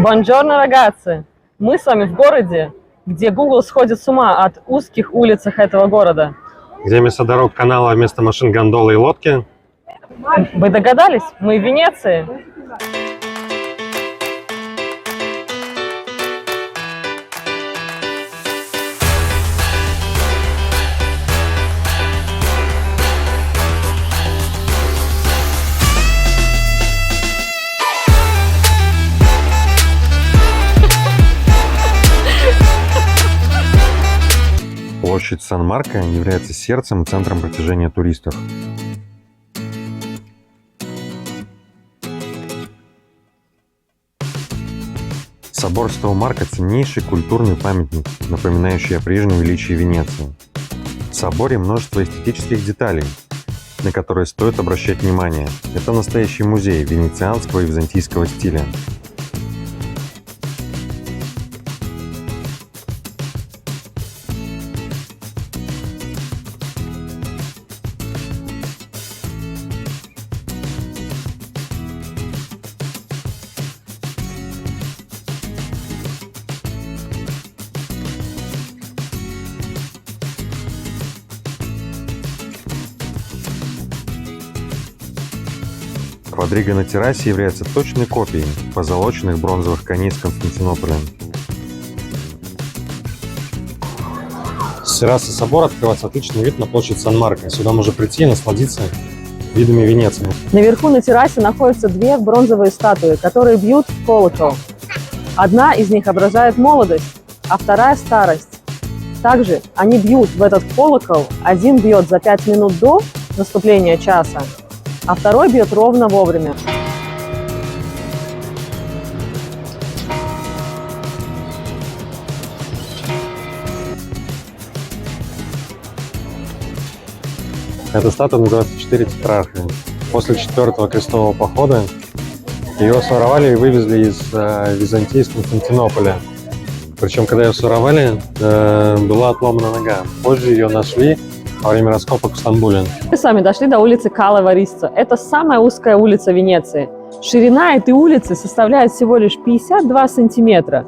Бонжорно, рагаци! Мы с вами в городе, где Google сходит с ума от узких улицах этого города. Где вместо дорог канала, вместо машин гондолы и лодки. Вы догадались? Мы в Венеции. Площадь Сан-Марко является сердцем и центром притяжения туристов. Собор Святого Марка – ценнейший культурный памятник, напоминающий о прежнем величии Венеции. В соборе множество эстетических деталей, на которые стоит обращать внимание. Это настоящий музей венецианского и византийского стиля. Квадрига на террасе является точной копией позолоченных бронзовых коней из Константинополя. С террасы собора открывается отличный вид на площадь Сан-Марко. Сюда можно прийти и насладиться видами Венеции. Наверху на террасе находятся две бронзовые статуи, которые бьют в колокол. Одна из них ображает молодость, а вторая – старость. Также они бьют в этот колокол. Один бьет за 5 минут до наступления часа, а второй бьет ровно вовремя. Эта статуя называется «Четыре тетрарха». После 4-го крестового похода ее своровали и вывезли из Византии, из Константинополя. Причем, когда ее своровали, была отломана нога. Позже ее нашли во время раскопок в Стамбуле. Мы с вами дошли до улицы Кале Варисто. Это самая узкая улица Венеции. Ширина этой улицы составляет всего лишь 52 сантиметра.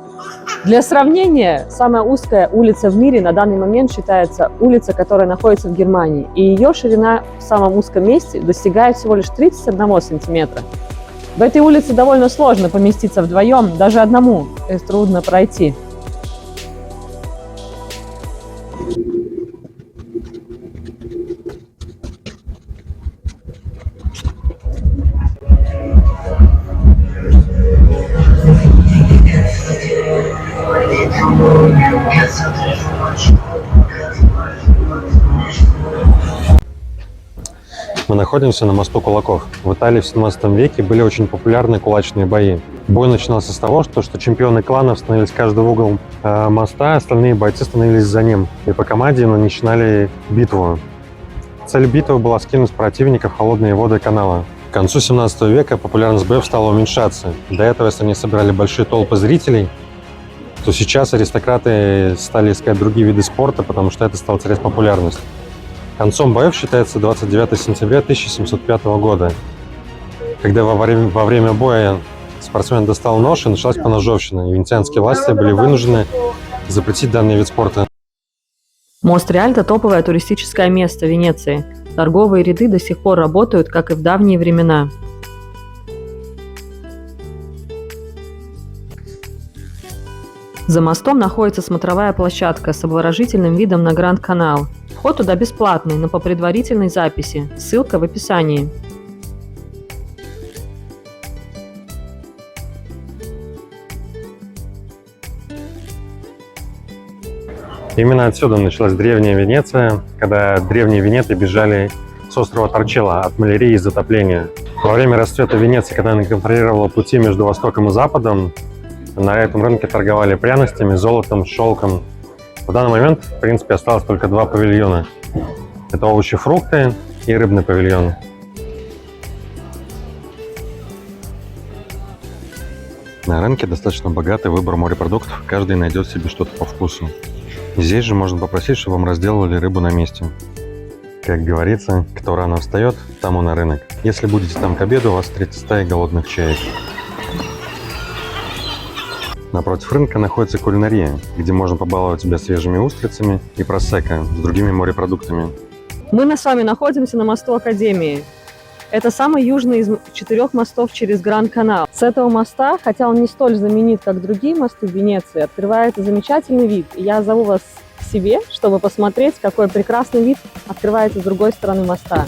Для сравнения, самая узкая улица в мире на данный момент считается улица, которая находится в Германии. И ее ширина в самом узком месте достигает всего лишь 31 сантиметра. В этой улице довольно сложно поместиться вдвоем, даже одному трудно пройти. Мы находимся на мосту Кулаков. В Италии в 17 веке были очень популярны кулачные бои. Бой начинался с того, что чемпионы кланов становились каждый в угол моста, остальные бойцы становились за ним. И по команде начинали битву. Цель битвы была скинуть противника в холодные воды канала. К концу 17 века популярность боев стала уменьшаться. До этого, если они собирали большие толпы зрителей, то сейчас аристократы стали искать другие виды спорта, потому что это стало терять популярность. Концом боев считается 29 сентября 1705 года, когда во время боя спортсмен достал нож и началась поножовщина, и венецианские власти были вынуждены запретить данный вид спорта. Мост Риальто – топовое туристическое место Венеции. Торговые ряды до сих пор работают, как и в давние времена. За мостом находится смотровая площадка с обворожительным видом на Гранд-канал. Вход туда бесплатный, но по предварительной записи. Ссылка в описании. Именно отсюда началась древняя Венеция, когда древние венеты бежали с острова Торчелло от малярии и затопления. Во время расцвета Венеции, когда она контролировала пути между Востоком и Западом, на этом рынке торговали пряностями, золотом, шелком. В данный момент, в принципе, осталось только два павильона. Это овощи, фрукты и рыбный павильон. На рынке достаточно богатый выбор морепродуктов, каждый найдет себе что-то по вкусу. Здесь же можно попросить, чтобы вам разделывали рыбу на месте. Как говорится, кто рано встает, тому на рынок. Если будете там к обеду, вас встретит стая голодных чаек. Напротив рынка находится кулинария, где можно побаловать себя свежими устрицами и просекко с другими морепродуктами. Мы с вами находимся на мосту Академии. Это самый южный из 4 мостов через Гранд-канал. С этого моста, хотя он не столь знаменит, как другие мосты в Венеции, открывается замечательный вид. И я зову вас к себе, чтобы посмотреть, какой прекрасный вид открывается с другой стороны моста.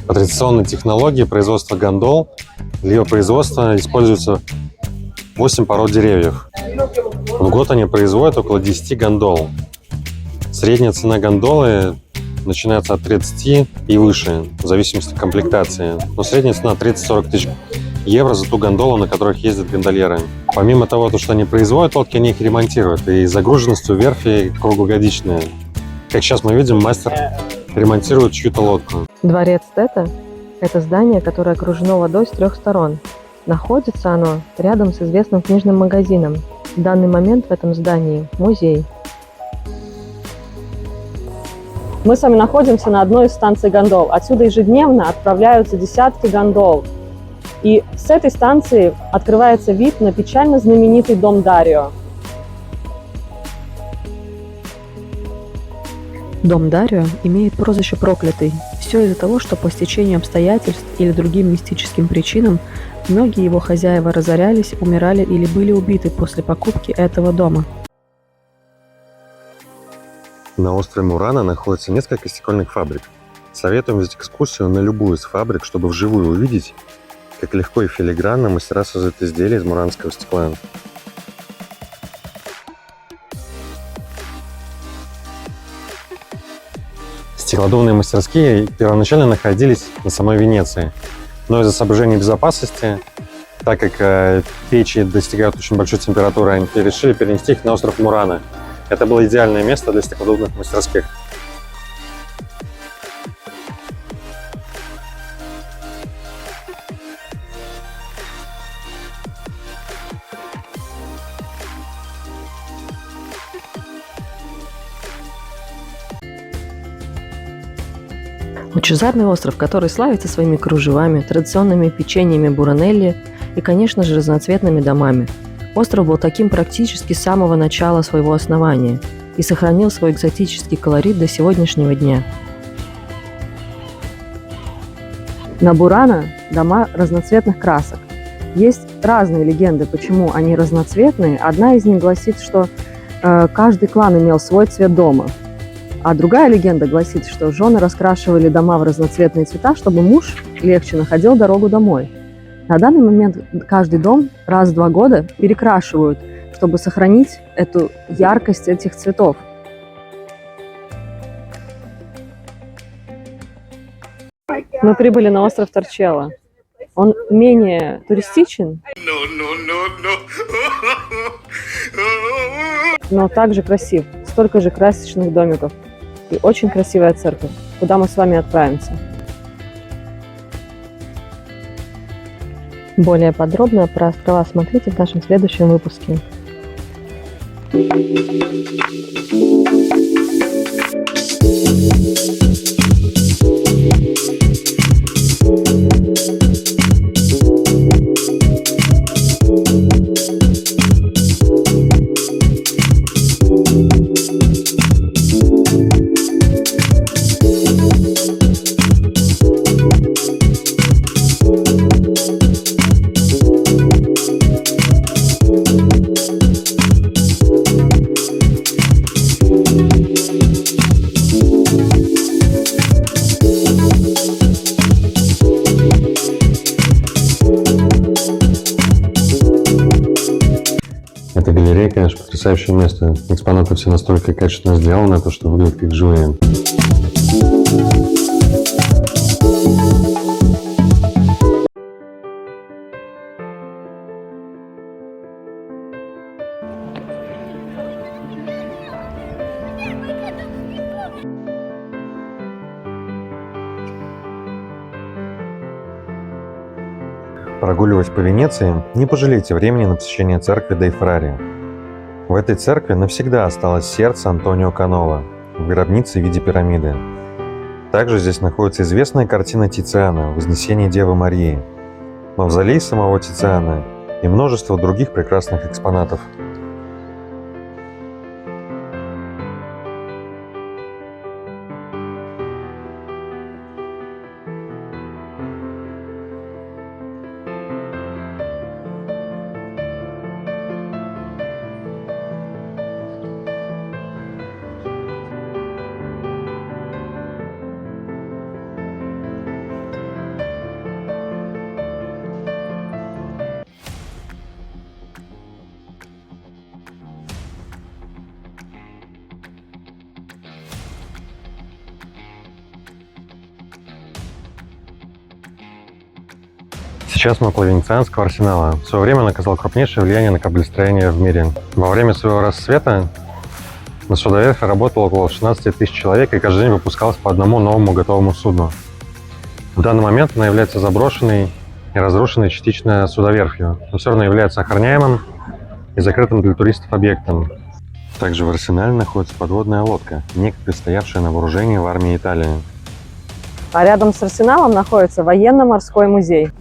По традиционной технологии производства гондол для ее производства используются 8 пород деревьев. В год они производят около 10 гондол. Средняя цена гондолы начинается от 30 и выше, в зависимости от комплектации. Но средняя цена 30-40 тысяч евро за ту гондолу, на которых ездят гондольеры. Помимо того, что они производят лодки, они их ремонтируют. И загруженность у верфи круглогодичная. Как сейчас мы видим, мастер ремонтирует чью-то лодку. Дворец Тета – это здание, которое окружено водой с 3 сторон. Находится оно рядом с известным книжным магазином. В данный момент в этом здании музей. Мы с вами находимся на одной из станций гондол. Отсюда ежедневно отправляются десятки гондол. И с этой станции открывается вид на печально знаменитый дом Дарио. Дом Дарио имеет прозвище «Проклятый». Все из-за того, что по стечению обстоятельств или другим мистическим причинам многие его хозяева разорялись, умирали или были убиты после покупки этого дома. На острове Мурана находится несколько стекольных фабрик. Советуем взять экскурсию на любую из фабрик, чтобы вживую увидеть, как легко и филигранно мастера создают изделия из муранского стекла. Стеклодувные мастерские первоначально находились на самой Венеции, но из-за соображений безопасности, так как печи достигают очень большой температуры, они решили перенести их на остров Мурана. Это было идеальное место для стеклодувных мастерских. Лучезарный остров, который славится своими кружевами, традиционными печеньями буранелли и, конечно же, разноцветными домами. Остров был таким практически с самого начала своего основания и сохранил свой экзотический колорит до сегодняшнего дня. На Бурано дома разноцветных красок. Есть разные легенды, почему они разноцветные. Одна из них гласит, что каждый клан имел свой цвет дома. А другая легенда гласит, что жены раскрашивали дома в разноцветные цвета, чтобы муж легче находил дорогу домой. На данный момент каждый дом раз в 2 года перекрашивают, чтобы сохранить эту яркость этих цветов. Мы прибыли на остров Торчелло. Он менее туристичен, но также красив. Столько же красочных домиков. И очень красивая церковь, куда мы с вами отправимся. Более подробно про острова смотрите в нашем следующем выпуске. Эта галерея, конечно, потрясающее место. Экспонаты все настолько качественно сделаны, что выглядят как живые. Прогуливаясь по Венеции, не пожалейте времени на посещение церкви Дей Фрари. В этой церкви навсегда осталось сердце Антонио Канова в гробнице в виде пирамиды. Также здесь находится известная картина Тициана «Вознесение Девы Марии», мавзолей самого Тициана и множество других прекрасных экспонатов. Сейчас мы около Венецианского арсенала. В свое время он оказал крупнейшее влияние на кораблестроение в мире. Во время своего расцвета на судоверфи работало около 16 тысяч человек, и каждый день выпускалось по одному новому готовому судну. В данный момент она является заброшенной и разрушенной частично судоверфью, но все равно является охраняемым и закрытым для туристов объектом. Также в арсенале находится подводная лодка, некогда стоявшая на вооружении в армии Италии. А рядом с арсеналом находится военно-морской музей.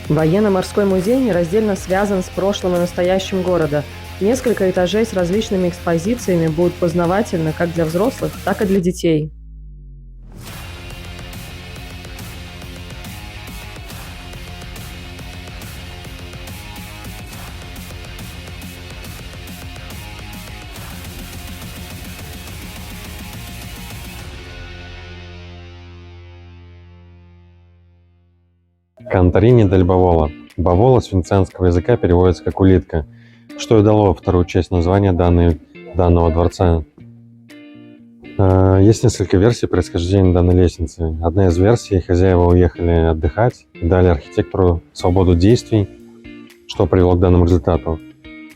Военно-морской музей нераздельно связан с прошлым и настоящим города. Несколько этажей с различными экспозициями будут познавательны как для взрослых, так и для детей. Конторини дель Бавола. Бавола с венецианского языка переводится как «улитка», что и дало вторую часть названия данного дворца. Есть несколько версий происхождения данной лестницы. Одна из версий — хозяева уехали отдыхать и дали архитектору свободу действий, что привело к данному результату.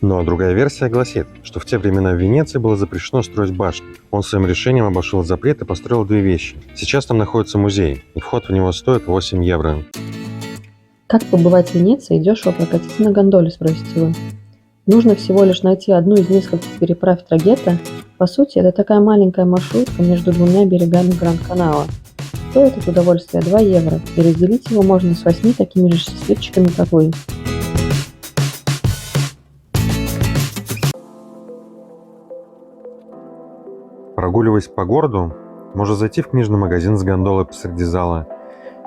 Но другая версия гласит, что в те времена в Венеции было запрещено строить башни. Он своим решением обошел запрет и построил две вещи. Сейчас там находится музей, и вход в него стоит 8 евро. Как побывать в Венеции и дешево прокатиться на гондоле, спросите вы? Нужно всего лишь найти одну из нескольких переправ Трагетто. По сути, это такая маленькая маршрутка между двумя берегами Гранд-канала. Стоит это удовольствие 2 евро, и разделить его можно с 8 такими же счастливчиками, как вы. Прогуливаясь по городу, можно зайти в книжный магазин с гондолой посреди зала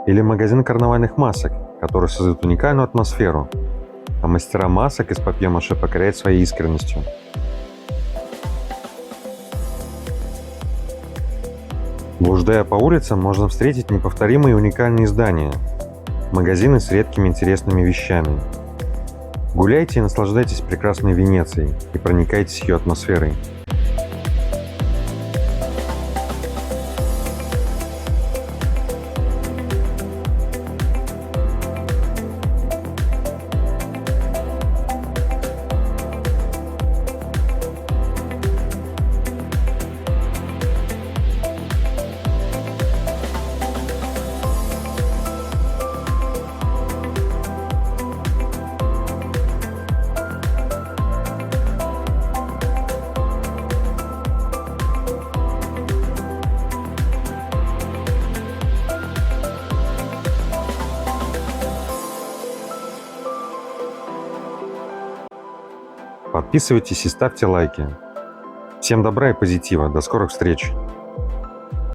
или магазин карнавальных масок, который создает уникальную атмосферу, а мастера масок из папье-маше покоряют своей искренностью. Блуждая по улицам, можно встретить неповторимые и уникальные здания, магазины с редкими интересными вещами. Гуляйте и наслаждайтесь прекрасной Венецией и проникайтесь ее атмосферой. Подписывайтесь и ставьте лайки. Всем добра и позитива. До скорых встреч!